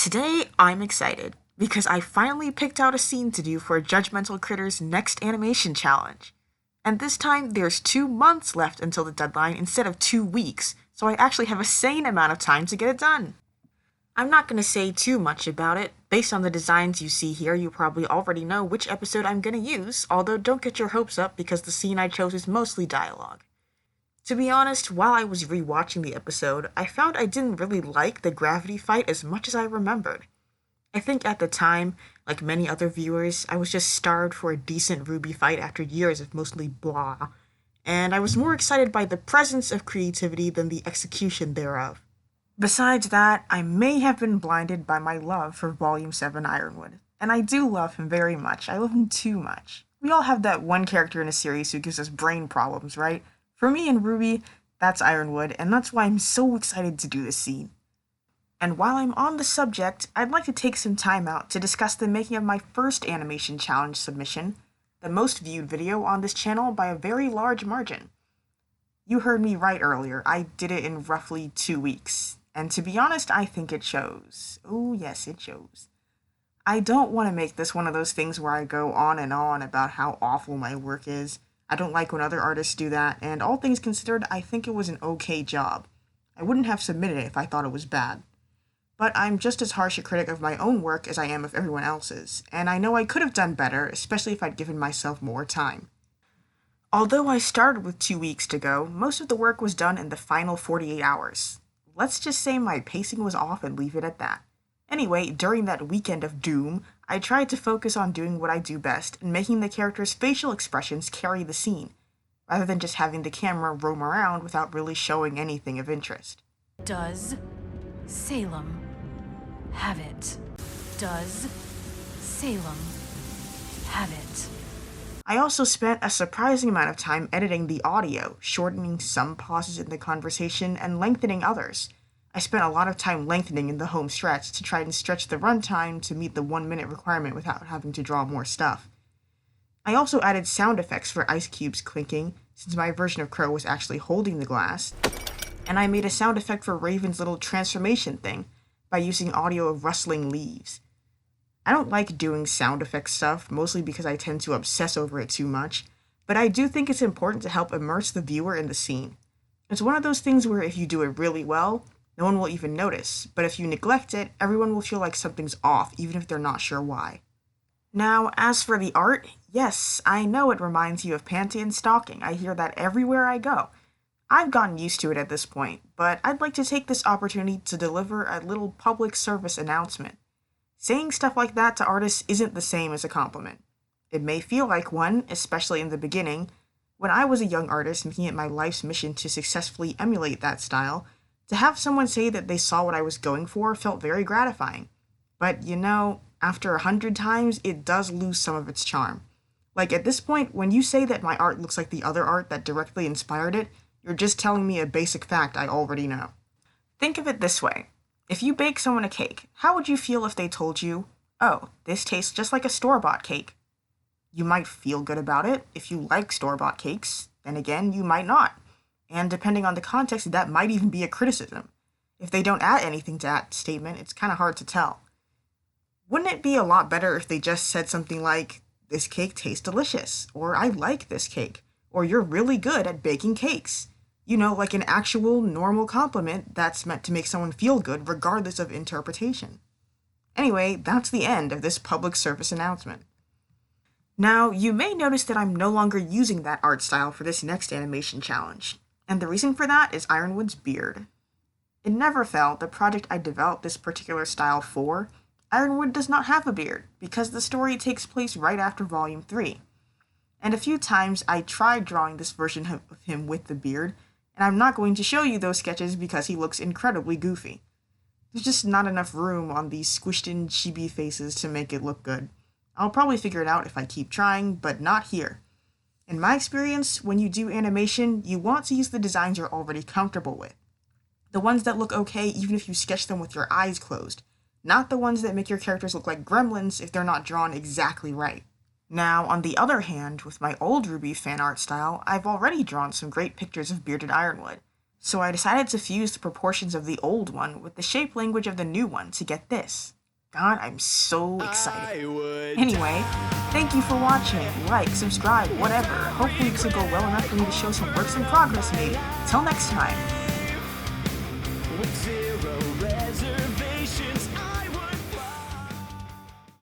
Today, I'm excited because I finally picked out a scene to do for Judgmental Critter's next animation challenge. And this time, there's 2 months left until the deadline instead of 2 weeks, so I actually have a sane amount of time to get it done. I'm not going to say too much about it. Based on the designs you see here, you probably already know which episode I'm going to use, although don't get your hopes up because the scene I chose is mostly dialogue. To be honest, while I was rewatching the episode, I found I didn't really like the gravity fight as much as I remembered. I think at the time, like many other viewers, I was just starved for a decent Ruby fight after years of mostly blah, and I was more excited by the presence of creativity than the execution thereof. Besides that, I may have been blinded by my love for Volume 7 Ironwood, and I do love him very much. I love him too much. We all have that one character in a series who gives us brain problems, right? For me and Ruby, that's Ironwood, and that's why I'm so excited to do this scene. And while I'm on the subject, I'd like to take some time out to discuss the making of my first animation challenge submission, the most viewed video on this channel by a very large margin. You heard me right earlier, I did it in roughly 2 weeks, and to be honest, I think it shows. Oh yes, it shows. I don't want to make this one of those things where I go on and on about how awful my work is. I don't like when other artists do that, and all things considered, I think it was an okay job. I wouldn't have submitted it if I thought it was bad. But I'm just as harsh a critic of my own work as I am of everyone else's, and I know I could have done better, especially if I'd given myself more time. Although I started with 2 weeks to go, most of the work was done in the final 48 hours. Let's just say my pacing was off and leave it at that. Anyway, during that weekend of doom, I tried to focus on doing what I do best and making the characters' facial expressions carry the scene, rather than just having the camera roam around without really showing anything of interest. Does Salem have it? Does Salem have it? I also spent a surprising amount of time editing the audio, shortening some pauses in the conversation and lengthening others. I spent a lot of time lengthening in the home stretch to try and stretch the runtime to meet the 1-minute requirement without having to draw more stuff. I also added sound effects for ice cubes clinking, since my version of Crow was actually holding the glass, and I made a sound effect for Raven's little transformation thing by using audio of rustling leaves. I don't like doing sound effect stuff, mostly because I tend to obsess over it too much, but I do think it's important to help immerse the viewer in the scene. It's one of those things where if you do it really well, no one will even notice, but if you neglect it, everyone will feel like something's off, even if they're not sure why. Now, as for the art, yes, I know it reminds you of Pantheon stalking. I hear that everywhere I go. I've gotten used to it at this point, but I'd like to take this opportunity to deliver a little public service announcement. Saying stuff like that to artists isn't the same as a compliment. It may feel like one, especially in the beginning. When I was a young artist making it my life's mission to successfully emulate that style, to have someone say that they saw what I was going for felt very gratifying. But, after 100 times, it does lose some of its charm. Like, at this point, when you say that my art looks like the other art that directly inspired it, you're just telling me a basic fact I already know. Think of it this way. If you bake someone a cake, how would you feel if they told you, oh, this tastes just like a store-bought cake? You might feel good about it if you like store-bought cakes. Then again, you might not. And depending on the context, that might even be a criticism. If they don't add anything to that statement, it's kind of hard to tell. Wouldn't it be a lot better if they just said something like, this cake tastes delicious, or I like this cake, or you're really good at baking cakes? Like an actual, normal compliment that's meant to make someone feel good regardless of interpretation. Anyway, that's the end of this public service announcement. Now, you may notice that I'm no longer using that art style for this next animation challenge. And the reason for that is Ironwood's beard. In Neverfell, the project I developed this particular style for, Ironwood does not have a beard, because the story takes place right after Volume 3. And a few times I tried drawing this version of him with the beard, and I'm not going to show you those sketches because he looks incredibly goofy. There's just not enough room on these squished-in chibi faces to make it look good. I'll probably figure it out if I keep trying, but not here. In my experience, when you do animation, you want to use the designs you're already comfortable with. The ones that look okay even if you sketch them with your eyes closed, not the ones that make your characters look like gremlins if they're not drawn exactly right. Now, on the other hand, with my old Ruby fan art style, I've already drawn some great pictures of bearded Ironwood, so I decided to fuse the proportions of the old one with the shape language of the new one to get this. God, I'm so excited. Ironwood. Anyway, thank you for watching. Like, subscribe, whatever. Hopefully this will go well enough for me to show some works in progress maybe. Till next time.